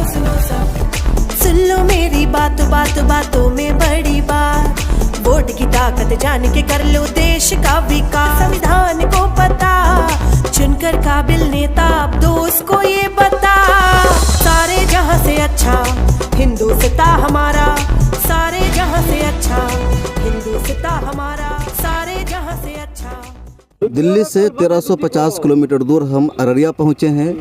सुन लो मेरी बातों में बड़ी बात, वोट की ताकत जान के कर लो देश का विकास। संविधान को पता, चुनकर काबिल नेता अब दो उसको ये बता। सारे जहां से अच्छा हिंदुस्तान हमारा, सारे जहां से अच्छा हिंदुस्तान हमारा, सारे जहां से अच्छा। दिल्ली से 1350 किलोमीटर दूर हम अररिया पहुंचे हैं।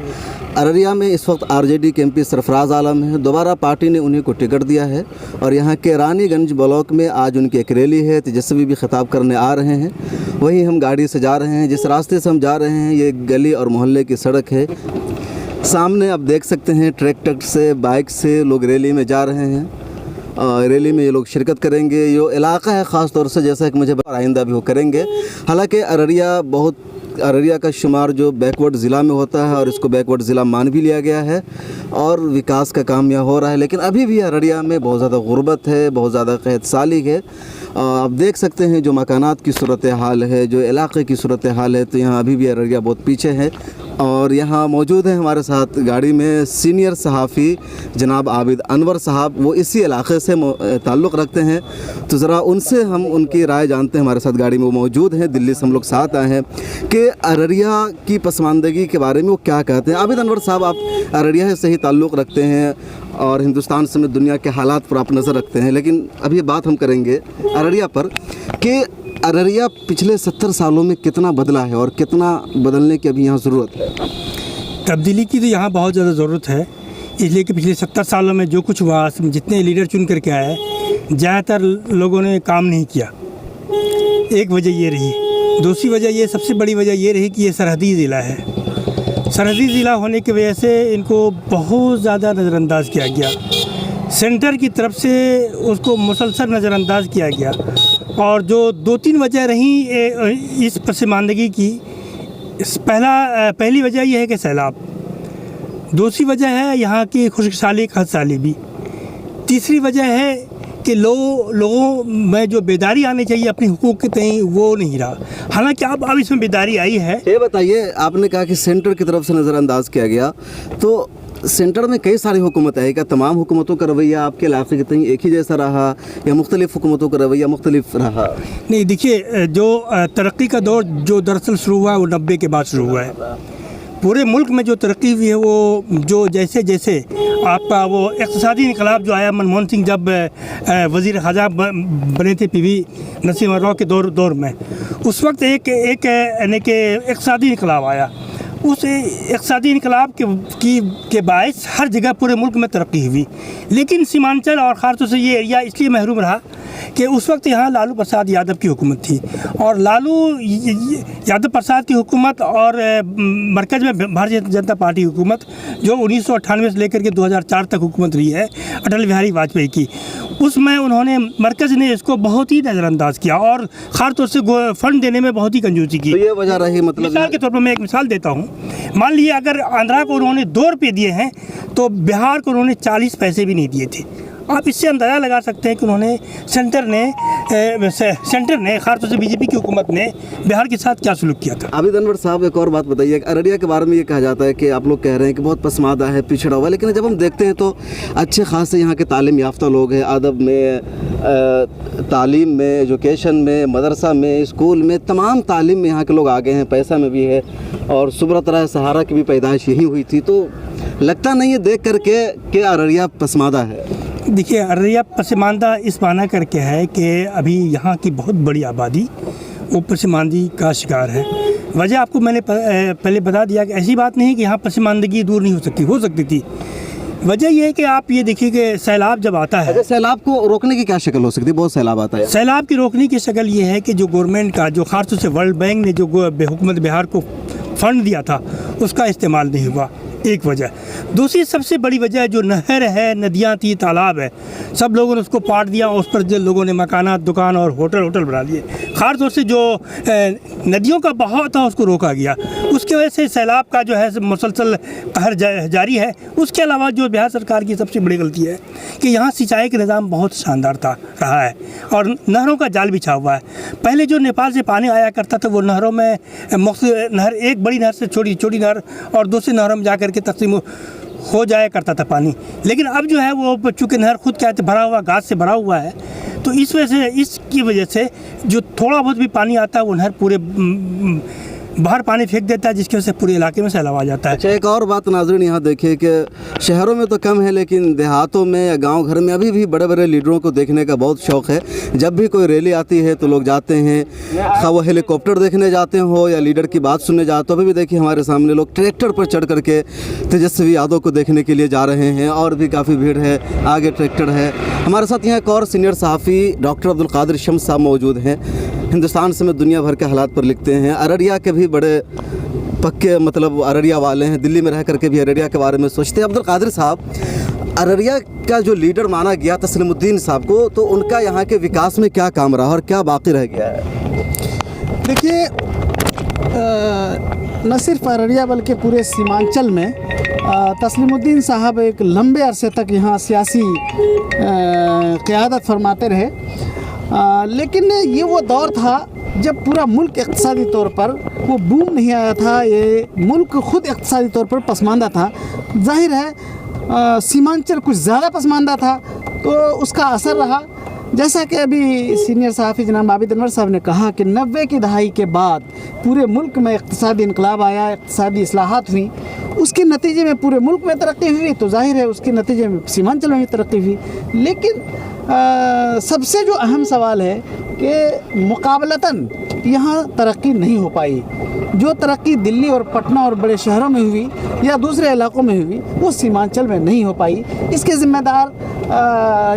अररिया में इस वक्त आरजेडी के एमपी सरफराज आलम हैं। दोबारा पार्टी ने उन्हीं को टिकट दिया है और यहाँ के रानीगंज ब्लॉक में आज उनकी एक रैली है। तेजस्वी भी खिताब करने आ रहे हैं। वहीं हम गाड़ी से जा रहे हैं। जिस रास्ते से हम जा रहे हैं ये गली और मोहल्ले की सड़क है। सामने आप देख सकते हैं ट्रैक्टर से, बाइक से लोग रैली में जा रहे हैं। रैली में ये लोग शिरकत करेंगे। ये इलाका है ख़ास तौर से, जैसा कि मुझे आइंदा भी वो करेंगे। हालांकि अररिया का शुमार जो बैकवर्ड ज़िला में होता है और इसको बैकवर्ड ज़िला मान भी लिया गया है और विकास का काम यहाँ हो रहा है। लेकिन अभी भी अररिया में बहुत ज़्यादा गुर्बत है, बहुत ज़्यादा क़हत साली है। आप देख सकते हैं जो मकानात की सूरत हाल है, जो इलाके की सूरत हाल है, तो यहाँ अभी भी अररिया बहुत पीछे है। और यहाँ मौजूद है हमारे साथ गाड़ी में सीनियर सहाफ़ी जनाब आबिद अनवर साहब। वो इसी इलाके से ताल्लुक़ रखते हैं, तो ज़रा उनसे हम उनकी राय जानते हैं। हमारे साथ गाड़ी में वो मौजूद हैं, दिल्ली से हम लोग साथ आए हैं कि अररिया की पसमानदगी के बारे में वो क्या कहते हैं। आबिद अनवर साहब, आप अररिया से ही ताल्लुक़ रखते हैं और हिंदुस्तान समेत दुनिया के हालात पर आप नज़र रखते हैं। लेकिन अभी बात हम करेंगे अररिया पर कि अररिया पिछले 70 सालों में कितना बदला है और कितना बदलने की अभी यहाँ ज़रूरत है। तब्दीली की तो यहाँ बहुत ज़्यादा ज़रूरत है, इसलिए कि पिछले 70 सालों में जो कुछ हुआ, जितने लीडर चुन करके आए, ज़्यादातर लोगों ने काम नहीं किया। एक वजह ये रही। दूसरी वजह ये, सबसे बड़ी वजह ये रही कि ये सरहदी ज़िला है। सरहदी ज़िला होने की वजह से इनको बहुत ज़्यादा नज़रअंदाज किया गया। सेंटर की तरफ से उसको मुसलसल नज़रअंदाज किया गया। और जो 2-3 वजह रही इस पसमानदगी की, पहली वजह यह है कि सैलाब, दूसरी वजह है यहाँ की खुशहाली खदसाली भी, तीसरी वजह है कि लोगों में जो बेदारी आनी चाहिए अपनी हुकूक के तय वो नहीं रहा। हालांकि अब इसमें बेदारी आई है। ये बताइए, आपने कहा कि सेंटर की तरफ से नज़रअंदाज किया गया, तो सेंटर में कई सारी हुकूमत है। क्या तमाम हुकूमतों का रवैया आपके इलाके के तय एक ही जैसा रहा या मुख्तलिफ हुकूमतों का रवैया मुख्तलिफ रहा? नहीं, देखिए, जो तरक्की का दौर जो दरअसल शुरू हुआ है वो 90 के बाद शुरू हुआ है। पूरे मुल्क में जो तरक्की हुई है वो जो जैसे जैसे आपका वो इक़्तिसादी इनकलाब जो आया, मनमोहन सिंह जब वज़ीर ख़ज़ाना बने थे PV नरसिम्हा राव के दौर में, उस वक्त एक यानी कि इक़्तिसादी इनकलाब आया। उस इक़्तिसादी इनकलाब के बायस हर जगह पूरे मुल्क में तरक्की हुई। लेकिन सीमांचल और ख़ास तौर से ये एरिया इसलिए महरूम रहा कि उस वक्त यहाँ लालू प्रसाद यादव की हुकूमत थी। और लालू यादव प्रसाद की हुकूमत और मरकज़ में भारतीय जनता पार्टी हुकूमत जो 1998 से लेकर के 2004 तक हुकूमत रही है अटल बिहारी वाजपेयी की, उसमें उन्होंने मरकज़ ने इसको बहुत ही नज़रअंदाज किया और ख़ास तौर से फ़ंड देने में बहुत ही कंजूसी की। तो ये वजह रही, मतलब मिसाल के तौर पर मैं एक मिसाल देता हूँ। मान लीजिए अगर आंध्रा को उन्होंने 2 रुपये दिए हैं तो बिहार को उन्होंने 40 पैसे भी नहीं दिए थे। आप इससे अंदाज़ा लगा सकते हैं कि उन्होंने सेंटर ने खास तौर से बीजेपी की हुकूमत ने बिहार के साथ क्या सलूक किया था। आबिद अनवर साहब, एक और बात बताइए, अररिया के बारे में ये कहा जाता है कि आप लोग कह रहे हैं कि बहुत पसमादा है, पिछड़ा हुआ, लेकिन जब हम देखते हैं तो अच्छे खासे यहाँ के तालीम याफ्ता लोग हैं। अदब में, तालीम में, एजुकेशन में, मदरसा में, स्कूल में, तमाम तालीम में यहाँ के लोग आगे हैं, पैसा में भी है। और सुब्रत राय सहारा की भी पैदाइश यही हुई थी। तो लगता नहीं है देख करके कि अररिया पसमादा है? देखिए, अररिया पसमानदा इस माना करके है कि अभी यहाँ की बहुत बड़ी आबादी वो पसमानदगी का शिकार है। वजह आपको मैंने पहले बता दिया कि ऐसी बात नहीं है कि यहाँ पसमानदगी दूर नहीं हो सकती थी। वजह यह है कि आप ये देखिए कि सैलाब जब आता है, सैलाब को रोकने की क्या शक्ल हो सकती है? बहुत सैलाब आता है। सैलाब की रोकने की शक्ल ये है कि जो गवर्नमेंट का, जो खास तौर से वर्ल्ड बैंक ने जो हुकूमत बिहार को फ़ंड दिया था उसका इस्तेमाल नहीं हुआ, एक वजह। दूसरी सबसे बड़ी वजह जो नहर है, नदियाँ थी, तालाब है, सब लोगों ने उसको पाट दिया। उस पर जो लोगों ने मकानात, दुकान और होटल बना लिए। ख़ास तौर से जो नदियों का बहाव था उसको रोका गया। उसकी वजह से सैलाब का जो है मुसलसल कहर जारी है। उसके अलावा जो बिहार सरकार की सबसे बड़ी गलती है कि यहाँ सिंचाई का निज़ाम बहुत शानदार रहा है और नहरों का जाल बिछा हुआ है। पहले जो नेपाल से पानी आया करता था वो नहरों में नहर, एक बड़ी नहर से छोटी नहर और दूसरी नहरों में जा करके तकसीम हो जाया करता था पानी, लेकिन अब जो है वो चूँकि नहर खुद क्या भरा हुआ घास से भरा हुआ है, तो इस वजह से इसकी वजह से जो थोड़ा बहुत भी पानी आता है वो नहर पूरे बाहर पानी फेंक देता है, जिसकी वजह से पूरे इलाके में सैलाब आ जाता है। अच्छा, एक और बात नाज़रीन यहाँ देखिए कि शहरों में तो कम है, लेकिन देहातों में या गांव घर में अभी भी बड़े बड़े लीडरों को देखने का बहुत शौक़ है। जब भी कोई रैली आती है तो लोग जाते हैं, खा वो हेलीकॉप्टर देखने जाते हो या लीडर की बात सुनने जाते हो। अभी भी देखिए हमारे सामने लोग ट्रैक्टर पर चढ़ करके तेजस्वी यादव को देखने के लिए जा रहे हैं और भी काफ़ी भीड़ है, आगे ट्रैक्टर है। हमारे साथ यहाँ एक और सीनियर सहाफ़ी डॉक्टर अब्दुल कादिर शम्स साहब मौजूद हैं। हिंदुस्तान समेत दुनिया भर के हालात पर लिखते हैं, अररिया के भी बड़े पक्के मतलब अररिया वाले हैं, दिल्ली में रह करके भी अररिया के बारे में सोचते हैं। अब्दुल कादिर साहब, अररिया का जो लीडर माना गया तस्लीमुद्दीन साहब को, तो उनका यहाँ के विकास में क्या काम रहा और क्या बाकी रह गया है? देखिए, न सिर्फ अररिया बल्कि पूरे सीमांचल में तस्लीमुद्दीन साहब एक लंबे अरसे तक यहाँ सियासी क़यादत फरमाते रहे, लेकिन ये वो दौर था जब पूरा मुल्क इक़्तिसादी तौर पर वो बूम नहीं आया था, ये मुल्क ख़ुद इक़्तिसादी तौर पर पसमानदा था। जाहिर है सीमांचल कुछ ज़्यादा पसमानदा था, तो उसका असर रहा। जैसा कि अभी सीनियर सहाफ़ी जनाब आबिद अनवर साहब ने कहा कि 90 की दहाई के बाद पूरे मुल्क में इक़्तिसादी इनकलाब आया, इक़्तिसादी इस्लाहात हुई, उसके नतीजे में पूरे मुल्क में तरक्की हुई, तो जाहिर है उसके नतीजे में सीमांचल में भी तरक्की हुई। लेकिन सबसे जो अहम सवाल है कि मुकाबलतन यहाँ तरक्की नहीं हो पाई। जो तरक्की दिल्ली और पटना और बड़े शहरों में हुई या दूसरे इलाकों में हुई, वो सीमांचल में नहीं हो पाई। इसके ज़िम्मेदार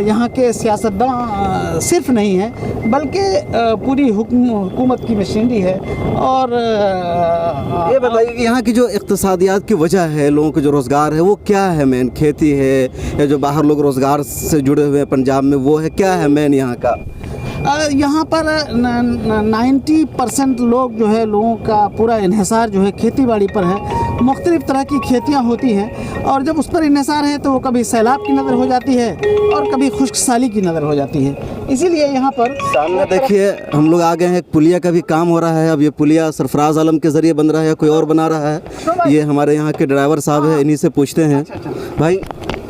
यहाँ के सियासतदान सिर्फ नहीं है, बल्कि पूरी हुकूमत की मशीनरी है। और ये बताइए कि यहाँ की जो इक़्तिसादियात की वजह है, लोगों के जो रोज़गार है वो क्या है? मेन खेती है या जो बाहर लोग रोज़गार से जुड़े हुए हैं पंजाब में, वो है क्या है मेन यहाँ का? यहाँ पर 90% लोग जो है, लोगों का पूरा इन्हिसार जो है खेती बाड़ी पर है। मुख्तलिफ़ तरह की खेतियाँ होती हैं और जब उस पर इन्हिसार है तो वो कभी सैलाब की नज़र हो जाती है और कभी खुश्क साली की नज़र हो जाती है। इसीलिए यहाँ पर सामने देखिए हम लोग आ गए हैं, एक पुलिया का भी काम हो रहा है। अब ये पुलिया सरफराज आलम के ज़रिए बन रहा है या कोई और बना रहा है? ये हमारे यहाँ के ड्राइवर साहब हैं, इन्हीं से पूछते हैं। भाई,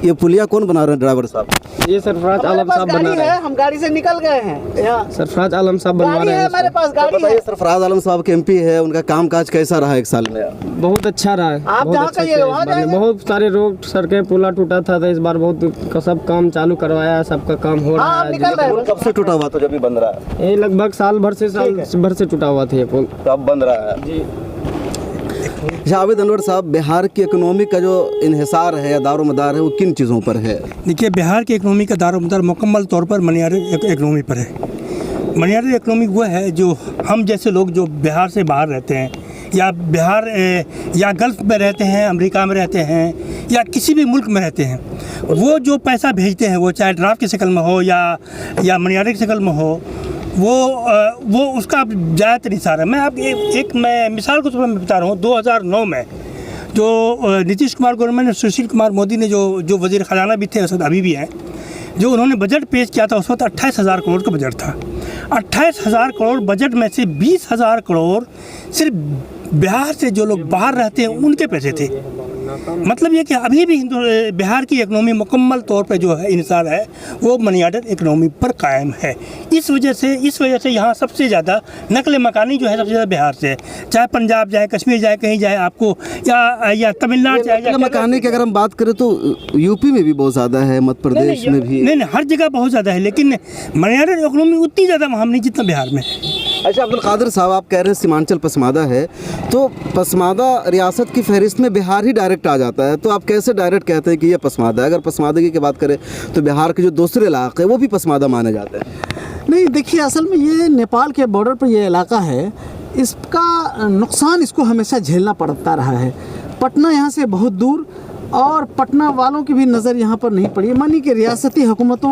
ये पुलिया कौन बना रहे हैं ड्राइवर साहब? ये सरफराज आलम साहब बना रहे हैं। हम गाड़ी से निकल गए हैं यहाँ। सरफराज आलम साहब बनवा रहे हैं। हमारे पास गाड़ी है। सरफराज आलम साहब के एमपी है, उनका कामकाज कैसा रहा एक साल में? बहुत अच्छा रहा है। आप जहाँ कहिए वहाँ जाएंगे। बहुत सारे रोड सड़कें पुला टूटा था, तो इस बार बहुत सब काम चालू करवाया है, सबका काम हो रहा है। निकल रहे हैं। कब से टूटा हुआ तो जब भी बन रहा है? ये लगभग साल भर से टूटा हुआ था ये पुल, कब बन रहा है जी? जावेद अनवर साहब, बिहार की इकोनॉमी का जो इन्हिसार है या दारोमदार है वो किन चीज़ों पर है? देखिए, बिहार की इकोनॉमी का दारोमदार मुकम्मल तौर पर मनी ऑर्डर इकोनॉमी पर है। मनी ऑर्डर इकोनॉमी वो है जो हम जैसे लोग जो बिहार से बाहर रहते हैं या बिहार या गल्फ़ में रहते हैं, अमेरिका में रहते हैं या किसी भी मुल्क में रहते हैं, वो जो पैसा भेजते हैं, वो चाहे ड्राफ्ट की शक्ल में हो या मनी ऑर्डर की शक्ल में हो, वो उसका ज़्यादातर निसार है। मैं आप एक मैं मिसाल के तौर पर बता रहा हूँ। 2009 में जो नीतीश कुमार गवर्नमेंट ने, सुशील कुमार मोदी ने जो वज़ीर ख़जाना भी थे, उस वक्त अभी भी हैं, जो उन्होंने बजट पेश किया था, उस वक्त 28,000 करोड़ का बजट था। 28,000 करोड़ बजट में से 20,000 करोड़ सिर्फ बिहार से जो लोग बाहर रहते हैं उनके पैसे थे। मतलब ये कि अभी भी बिहार की इकनॉमी मुकम्मल तौर पे जो है इंसार है वो मनी ऑर्डर इकनॉमी पर कायम है। इस वजह से यहाँ सबसे ज़्यादा नकल मकानी जो है सबसे ज़्यादा बिहार से है। चाहे पंजाब जाए, कश्मीर जाए, कहीं जाए आपको, या तमिलनाडु जाए। नकल मकानी की अगर हम बात करें तो यूपी में भी बहुत ज़्यादा है, मध्य प्रदेश में भी। नहीं, हर जगह बहुत ज़्यादा है, लेकिन मनी ऑर्डर इकनॉमी उतनी ज़्यादा वहाँ नहीं जितना बिहार में है। अच्छा अब्दुल कादिर साहब, आप कह रहे हैं सीमांचल पसमादा है, तो पसमादा रियासत की फहरिस्त में बिहार ही डायरेक्ट आ जाता है, तो आप कैसे डायरेक्ट कहते हैं कि ये पसमादा है? अगर पसमादगी की बात करें तो बिहार के जो दूसरे इलाके वो भी पसमादा माने जाते हैं। नहीं, देखिए असल में ये नेपाल के बॉर्डर पर ये इलाका है, इसका नुकसान इसको हमेशा झेलना पड़ता रहा है। पटना यहाँ से बहुत दूर और पटना वालों की भी नज़र यहाँ पर नहीं पड़ी। मानी कि रियासती हुकूमतों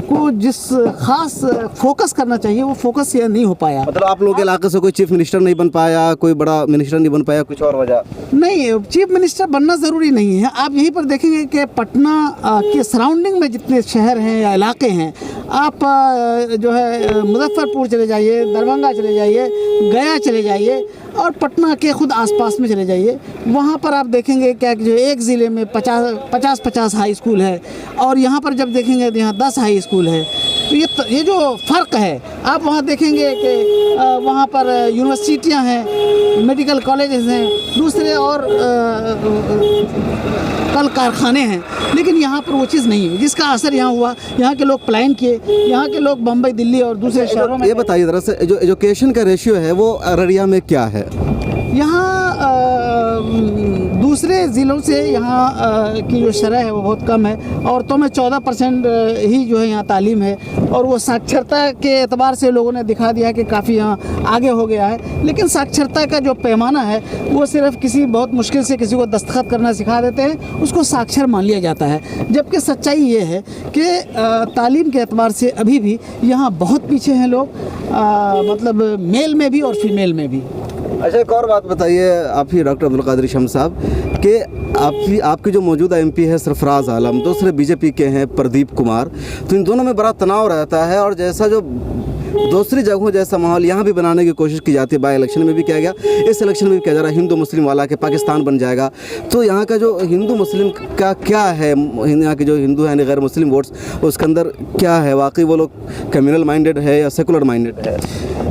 को जिस खास फोकस करना चाहिए वो फोकस ये नहीं हो पाया। मतलब आप लोगों के इलाके से कोई चीफ मिनिस्टर नहीं बन पाया, कोई बड़ा मिनिस्टर नहीं बन पाया, कुछ और वजह? नहीं, चीफ मिनिस्टर बनना ज़रूरी नहीं है। आप यहीं पर देखेंगे कि पटना के सराउंडिंग में जितने शहर हैं या इलाके हैं, आप जो है मुजफ्फरपुर चले जाइए, दरभंगा चले जाइए, गया चले जाइए और पटना के खुद आसपास में चले जाइए, वहाँ पर आप देखेंगे क्या कि जो एक ज़िले में 50 हाई स्कूल है और यहाँ पर जब देखेंगे तो यहाँ 10 हाई स्कूल है। तो ये जो फ़र्क है आप वहाँ देखेंगे कि वहाँ पर यूनिवर्सिटियाँ हैं, मेडिकल कॉलेजेस हैं, दूसरे और कल कारखाने हैं, लेकिन यहाँ पर वो चीज़ नहीं हुई, जिसका असर यहाँ हुआ। यहाँ के लोग पलायन किए, यहाँ के लोग बम्बई, दिल्ली और दूसरे शहरों में। ये बताइए ज़रा से, जो एजुकेशन का रेशियो है वो अररिया में क्या है? यहाँ दूसरे ज़िलों से यहाँ की जो शरह है वो बहुत कम है। औरतों में 14% ही जो है यहाँ तालीम है और वो साक्षरता के एतबार से लोगों ने दिखा दिया कि काफ़ी यहाँ आगे हो गया है। लेकिन साक्षरता का जो पैमाना है वो सिर्फ किसी बहुत मुश्किल से किसी को दस्तखत करना सिखा देते हैं, उसको साक्षर मान लिया जाता है। जबकि सच्चाई ये है कि तालीम के एतबार से अभी भी यहाँ बहुत पीछे हैं लोग, मतलब मेल में भी और फीमेल में भी। अच्छा, एक और बात बताइए आप ही डॉक्टर अब्दुल कादिर शम्स साहब कि आपके जो मौजूदा एमपी है सरफराज आलम, दूसरे बीजेपी के हैं प्रदीप कुमार, तो इन दोनों में बड़ा तनाव रहता है और जैसा जो दूसरी जगहों जैसा माहौल यहाँ भी बनाने की कोशिश की जाती है। बाई इलेक्शन में भी किया गया, इस इलेक्शन में भी किया जा रहा है, हिंदू मुस्लिम वाला के पाकिस्तान बन जाएगा। तो यहाँ का जो हिंदू मुस्लिम का क्या है, यहाँ के जो हिंदू हैं गैर मुस्लिम वोट्स, उसके अंदर क्या है? वाकई वो लोग कम्युनल माइंडेड है या सेकुलर माइंडेड है?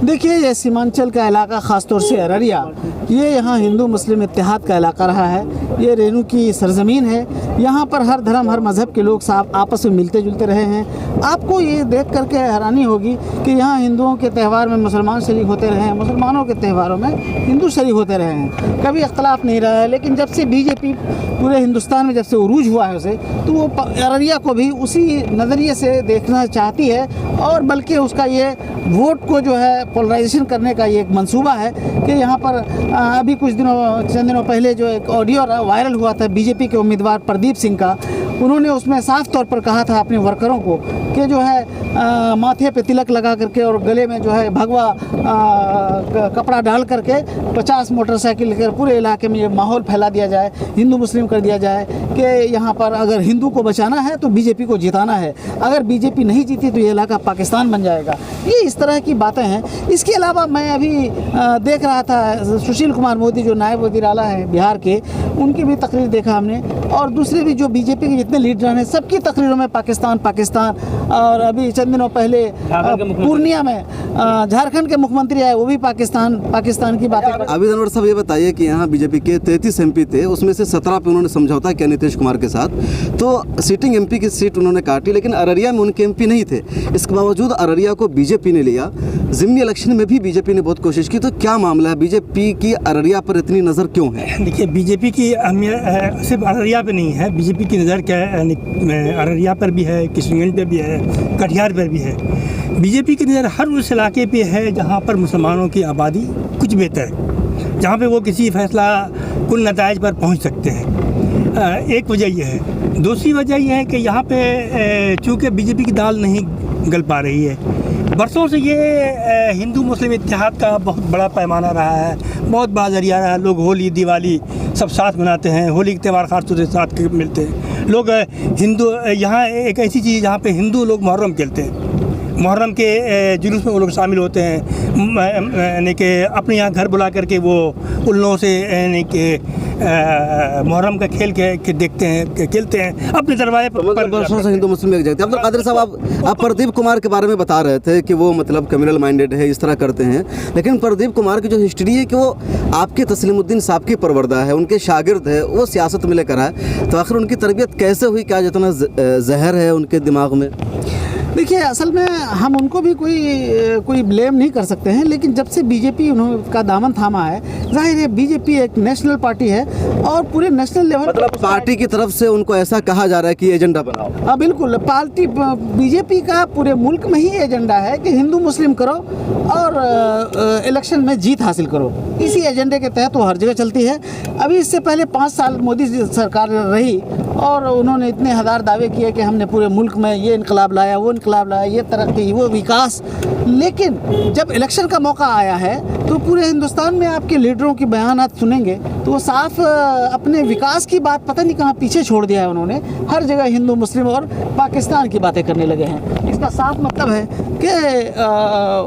देखिए, ये सीमांचल का इलाका, ख़ास तौर से अररिया, ये यहाँ हिंदू मुस्लिम इत्तेहाद का इलाका रहा है। ये रेणु की सरज़मीन है। यहाँ पर हर धर्म हर मज़हब के लोग साथ आपस में मिलते जुलते रहे हैं। आपको ये देख करके हैरानी होगी कि यहाँ हिंदुओं के त्यौहार में मुसलमान शरीक होते रहे हैं, मुसलमानों के त्योहारों में हिंदू शरीक होते रहे हैं, कभी इख्तलाफ नहीं रहा है। लेकिन जब से बीजेपी पूरे हिंदुस्तान में जब से उरूज हुआ है उसे, तो वो अररिया को भी उसी नज़रिए से देखना चाहती है और बल्कि उसका ये वोट को जो है पोलराइजेशन करने का ये एक मंसूबा है कि यहाँ पर अभी चंद दिनों पहले जो एक ऑडियो वायरल हुआ था बीजेपी के उम्मीदवार प्रदीप सिंह का, उन्होंने उसमें साफ तौर पर कहा था अपने वर्करों को कि जो है माथे पे तिलक लगा करके और गले में जो है भगवा कपड़ा डाल करके 50 मोटरसाइकिल लेकर पूरे इलाके में ये माहौल फैला दिया जाए, हिंदू मुस्लिम कर दिया जाए कि यहाँ पर अगर हिंदू को बचाना है तो बीजेपी को जिताना है, अगर बीजेपी नहीं जीती तो ये इलाका पाकिस्तान बन जाएगा। ये इस तरह की बातें हैं। इसके अलावा मैं अभी देख रहा था सुशील कुमार मोदी जो नायब वज़ीर आला हैं बिहार के, उनकी भी तकरीर देखा हमने और दूसरे भी जो बीजेपी के जितने लीडर हैं सबकी तकरीरों में पाकिस्तान पाकिस्तान। और अभी चंद दिनों पहले पूर्णिया में झारखंड के मुख्यमंत्री आए, वो भी पाकिस्तान की बातें। आबिद अनवर साहब, ये बताइए कि यहाँ बीजेपी के 33 एमपी थे, उसमें से 17 पे उन्होंने समझौता किया नीतीश कुमार के साथ, तो सिटिंग एमपी की सीट उन्होंने काटी, लेकिन अररिया में उनके एमपी नहीं थे। इसके बावजूद अररिया को बीजेपी ने लिया। ज़िमनी इलेक्शन में भी बीजेपी ने बहुत कोशिश की, तो क्या मामला है, बीजेपी की अररिया पर इतनी नज़र क्यों है? देखिए, बीजेपी की अहमियत सिर्फ अररिया पे नहीं है, बीजेपी की नज़र क्या है, अररिया पर भी है, किशनगंज पर भी है, कटिहार पर भी है। बीजेपी की नज़र हर उस इलाके पे है जहाँ पर मुसलमानों की आबादी कुछ बेहतर है, जहाँ पे वो किसी फैसला कुल नताइज पर पहुँच सकते हैं। एक वजह यह है। दूसरी वजह यह है कि यहाँ पे चूँकि बीजेपी की दाल नहीं गल पा रही है, बरसों से ये हिंदू मुस्लिम इत्तेहाद का बहुत बड़ा पैमाना रहा है, बहुत बड़ा जरिया रहा है। लोग होली दिवाली सब साथ मनाते हैं, होली के त्यौहार खास तौर से साथ मिलते हैं लोग। हिंदू यहाँ एक ऐसी चीज़ जहाँ पे हिंदू लोग मुहर्रम खेलते हैं, मुहर्रम के जुलूस में वो लोग शामिल होते हैं, यानी कि अपने यहाँ घर बुला करके वो उन लोगों से यानी कि मुहर्रम का खेल के देखते हैं, खेलते हैं अपने दरवाजे पर। वर्षों से हिंदू मुस्लिम एक जगह। अब्दुल कादिर साहब, आप प्रदीप कुमार के बारे में बता रहे थे कि वो मतलब कम्युनल माइंडेड है, इस तरह करते हैं, लेकिन प्रदीप कुमार की जो हिस्ट्री है कि वो आपके तस्लीमुद्दीन साहब की परवरदा है, उनके शागिर्द है, वो सियासत में लेकर आए, तो आखिर उनकी तरबियत कैसे हुई? क्या जितना जहर है उनके दिमाग में? देखिए, असल में हम उनको भी कोई ब्लेम नहीं कर सकते हैं, लेकिन जब से बीजेपी उनका दामन थामा है, जाहिर है बीजेपी एक नेशनल पार्टी है और पूरे नेशनल लेवल मतलब पार्टी की तरफ से उनको ऐसा कहा जा रहा है कि एजेंडा बनाओ। हाँ, बिल्कुल। पार्टी बीजेपी का पूरे मुल्क में ही एजेंडा है कि हिंदू मुस्लिम करो और इलेक्शन में जीत हासिल करो। इसी एजेंडे के तहत वो हर जगह चलती है। अभी इससे पहले 5 साल मोदी सरकार रही और उन्होंने इतने हज़ार दावे किए कि हमने पूरे मुल्क में ये इनकलाब लाया, वो इनकलाब लाया, ये तरक्की, वो विकास। लेकिन जब इलेक्शन का मौका आया है तो पूरे हिंदुस्तान में आपके लीडरों की बयानात सुनेंगे तो वो साफ अपने विकास की बात पता नहीं कहाँ पीछे छोड़ दिया है उन्होंने। हर जगह हिंदू मुस्लिम और पाकिस्तान की बातें करने लगे हैं। इसका साफ मतलब है कि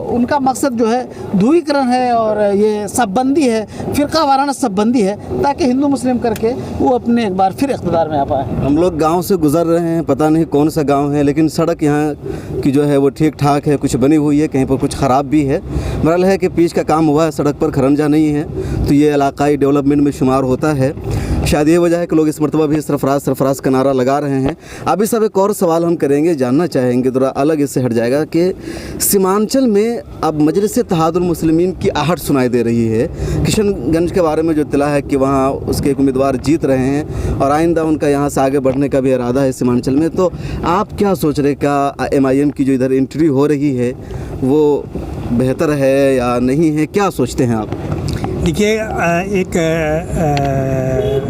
उनका मकसद जो है ध्रुवीकरण है और ये सबबंदी है, फ़िरका वाराना सबबंदी है, ताकि हिंदू मुस्लिम करके वो अपने एक बार फिर इक़्तिदार में आ पाए। हम लोग गांव से गुजर रहे हैं, पता नहीं कौन सा गांव है, लेकिन सड़क यहाँ की जो है वो ठीक ठाक है, कुछ बनी हुई है, कहीं पर कुछ ख़राब भी है। बहरहाल है कि पिच का काम हुआ है, सड़क पर खरंजा नहीं है, तो ये इलाकाई डेवलपमेंट में शुमार होता है। शायद ये वजह है कि लोग इस मरतबा भी सरफराज का नारा लगा रहे हैं। अभी सब एक और सवाल हम करेंगे, जानना चाहेंगे, थोड़ा अलग इससे हट जाएगा कि सीमांचल में अब मजलिस इत्तेहादुल मुस्लिमीन की आहट सुनाई दे रही है। किशनगंज के बारे में जो इत्तला है कि वहाँ उसके एक उम्मीदवार जीत रहे हैं और आइंदा उनका यहाँ से आगे बढ़ने का भी इरादा है सीमांचल में, तो आप क्या सोच रहे, क्या MIM की जो इधर एंट्री हो रही है वो बेहतर है या नहीं है, क्या सोचते हैं आप? देखिए, एक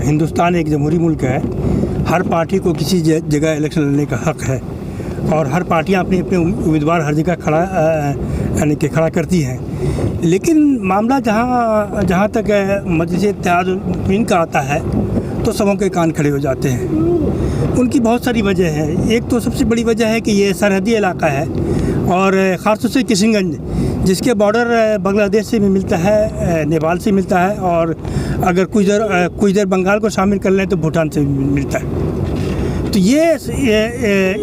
हिंदुस्तान एक जमहूरी मुल्क है, हर पार्टी को किसी जगह इलेक्शन लड़ने का हक़ है और हर पार्टियां अपने अपने उम्मीदवार हर जगह खड़ा करती हैं। लेकिन मामला जहाँ तक मजलिस इत्तेहादुल मुस्लिमीन का आता है तो सबों के कान खड़े हो जाते हैं। उनकी बहुत सारी वजह है। एक तो सबसे बड़ी वजह है कि ये सरहदी इलाका है और ख़ास तौर से किशनगंज, जिसके बॉर्डर बांग्लादेश से भी मिलता है, नेपाल से मिलता है और अगर कुछ देर बंगाल को शामिल कर लें तो भूटान से भी मिलता है। तो ये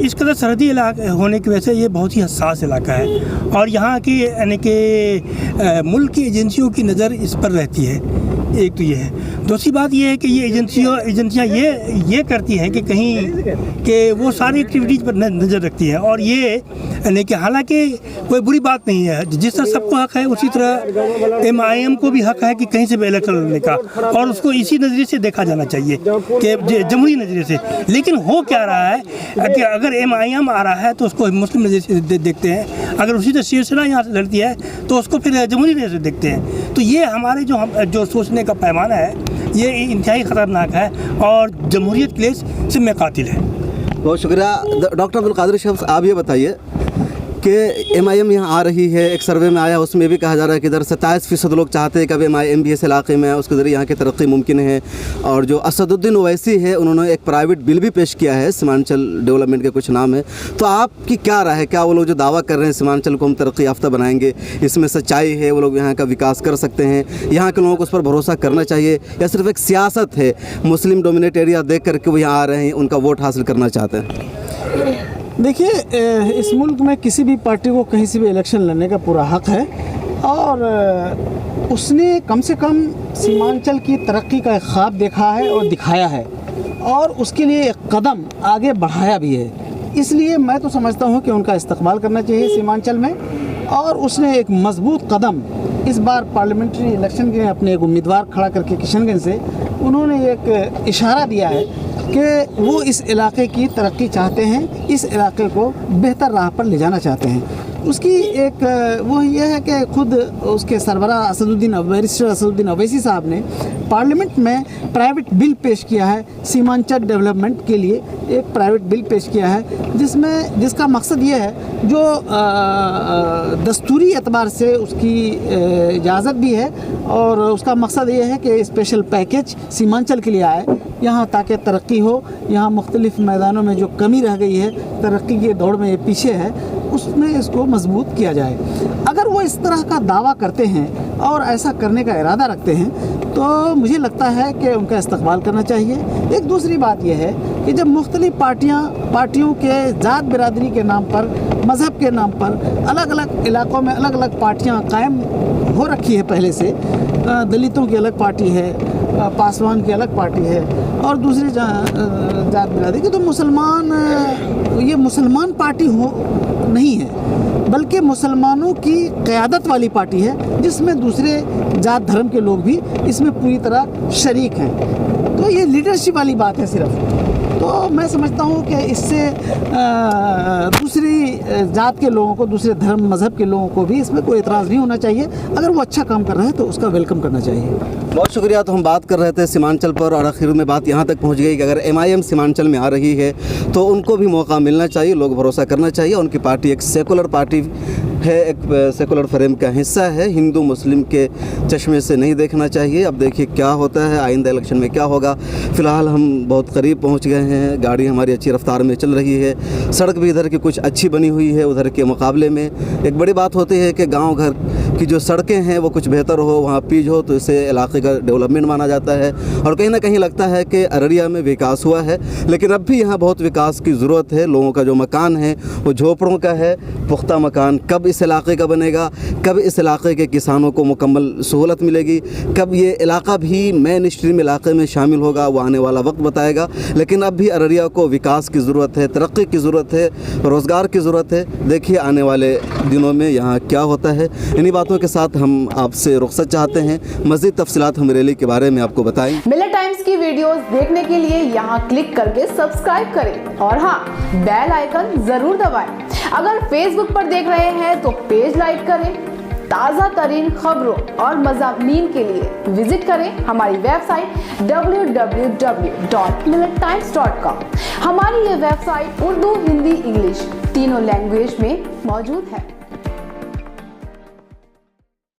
इस कदर सरहदी इलाका होने की वजह से ये बहुत ही हसास इलाका है और यहाँ की यानी कि मुल्क की एजेंसियों की नज़र इस पर रहती है। एक तो ये है। दूसरी बात ये है कि ये एजेंसियाँ ये करती हैं कि कहीं कि वो सारी एक्टिविटीज़ पर नज़र रखती हैं और ये यानी कि हालांकि कोई बुरी बात नहीं है, जिस तरह सबको हक़ है उसी तरह MIM को भी हक़ है कि कहीं से भी इलेक्शन लड़ने का और उसको इसी नज़रिए से देखा जाना चाहिए कि जमहूरी नज़रिए से। लेकिन हो क्या रहा है कि अगर MIM आ रहा है तो उसको मुस्लिम नज़रिए से देखते हैं, अगर उसी तरह शिवसेना यहाँ से लड़ती है तो उसको फिर जमहूरी नज़रिए से देखते हैं। तो ये हमारे जो सोचने का पैमाना है ये इंतहाई ख़तरनाक है और जमहूरियत के लिए सिम कातिल है। बहुत शुक्रिया डॉक्टर अब्दुल कादिर शब्स। आप ये बताइए कि MIM यहाँ आ रही है, एक सर्वे में आया उसमें भी कहा जा रहा है कि इधर 27% लोग चाहते हैं कि अब MIM भी इस इलाके में है, उसके ज़रिए यहाँ की तरक्की मुमकिन है। और जो असदुद्दीन ओवैसी है उन्होंने एक प्राइवेट बिल भी पेश किया है, सीमांचल डेवलपमेंट के कुछ नाम है। तो आपकी क्या राय है, क्या वो लोग जो दावा कर रहे हैं सीमांचल को हम तरक्की याफ्ता बनाएंगे, इसमें सच्चाई है, वो लोग यहाँ का विकास कर सकते हैं, यहाँ के लोगों को उस पर भरोसा करना चाहिए, या सिर्फ एक सियासत है, मुस्लिम डोमिनेट एरिया देख करके वो यहाँ आ रहे हैं, उनका वोट हासिल करना चाहते हैं? देखिए, इस मुल्क में किसी भी पार्टी को कहीं से भी इलेक्शन लड़ने का पूरा हक़ है और उसने कम से कम सीमांचल की तरक्की का एक ख्वाब देखा है और दिखाया है और उसके लिए एक कदम आगे बढ़ाया भी है। इसलिए मैं तो समझता हूँ कि उनका इस्तकबाल करना चाहिए सीमांचल में और उसने एक मजबूत कदम इस बार पार्लियामेंट्री इलेक्शन के अपने एक उम्मीदवार खड़ा करके किशनगंज से उन्होंने एक इशारा दिया है कि वो इस इलाके की तरक्की चाहते हैं, इस इलाके को बेहतर राह पर ले जाना चाहते हैं। उसकी एक वो ये है कि खुद उसके सरबराह बैरिस्टर असदुद्दीन ओवैसी साहब ने पार्लियामेंट में प्राइवेट बिल पेश किया है, सीमांचल डेवलपमेंट के लिए एक प्राइवेट बिल पेश किया है जिसका मकसद ये है जो दस्तूरी एतबार से उसकी इजाज़त भी है और उसका मकसद ये है कि स्पेशल पैकेज सीमांचल के लिए आए यहाँ ताकि तरक्की हो। यहाँ मुख्तलिफ़ मैदानों में जो कमी रह गई है, तरक्की की दौड़ में ये पीछे है, उसमें इसको मजबूत किया जाए। अगर वो इस तरह का दावा करते हैं और ऐसा करने का इरादा रखते हैं तो मुझे लगता है कि उनका इस्तकबाल करना चाहिए। एक दूसरी बात यह है कि जब मुख्तलिफ़ पार्टियों के ज़ात बिरादरी के नाम पर, मज़हब के नाम पर अलग अलग इलाक़ों में अलग अलग पार्टियाँ कायम हो रखी है, पहले से दलितों की अलग पार्टी है, पासवान की अलग पार्टी है और दूसरी जात बिरादरी की, तो ये मुसलमान पार्टी नहीं है बल्कि मुसलमानों की क़यादत वाली पार्टी है जिसमें दूसरे जात धर्म के लोग भी इसमें पूरी तरह शरीक हैं। तो ये लीडरशिप वाली बात है सिर्फ। तो मैं समझता हूँ कि इससे दूसरी जात के लोगों को, दूसरे धर्म मज़हब के लोगों को भी इसमें कोई एतराज़ नहीं होना चाहिए। अगर वो अच्छा काम कर रहा है तो उसका वेलकम करना चाहिए। बहुत शुक्रिया। तो हम बात कर रहे थे सीमांचल पर और आखिर में बात यहाँ तक पहुँच गई कि अगर MIM सीमांचल में आ रही है तो उनको भी मौका मिलना चाहिए, लोग भरोसा करना चाहिए। उनकी पार्टी एक सेकुलर पार्टी है एक सेकुलर फ्रेम का हिस्सा है, हिंदू मुस्लिम के चश्मे से नहीं देखना चाहिए। अब देखिए क्या होता है, आइंदा इलेक्शन में क्या होगा। फ़िलहाल हम बहुत करीब पहुंच गए हैं, गाड़ी हमारी अच्छी रफ्तार में चल रही है, सड़क भी इधर की कुछ अच्छी बनी हुई है उधर के मुकाबले में। एक बड़ी बात होती है कि गाँव घर की जो सड़कें हैं वो कुछ बेहतर हो, वहाँ पीच हो, तो इससे इलाके का डेवलपमेंट माना जाता है। और कहीं ना कहीं लगता है कि अररिया में विकास हुआ है, लेकिन अब भी यहाँ बहुत विकास की ज़रूरत है। लोगों का जो मकान है वो झोपड़ों का है, पुख्ता मकान कब इस इलाके का बनेगा, कब इस इलाके के किसानों को मुकम्मल सहूलत मिलेगी, कब ये इलाका भी मेन स्ट्रीम इलाके में शामिल होगा, वो आने वाला वक्त बताएगा। लेकिन अब भी अररिया को विकास की ज़रूरत है, तरक्की की ज़रूरत है, रोज़गार की ज़रूरत है। देखिए आने वाले दिनों में यहाँ क्या होता है। इन्हीं बातों के साथ हम आपसे रुखसत चाहते हैं, मज़ीद तफसीलात हम रैली के बारे में आपको बताएं। मिलत टाइम्स की वीडियोस देखने के लिए यहाँ क्लिक करके सब्सक्राइब करें और हाँ, बेल आइकन जरूर दबाएं। अगर फेसबुक पर देख रहे हैं तो पेज लाइक करें। ताज़ा तरीन खबरों और मज़ामीन के लिए विजिट करें हमारी वेबसाइट www.millettimes.com। हमारी ये वेबसाइट उर्दू, हिंदी, इंग्लिश तीनों लैंग्वेज में मौजूद है।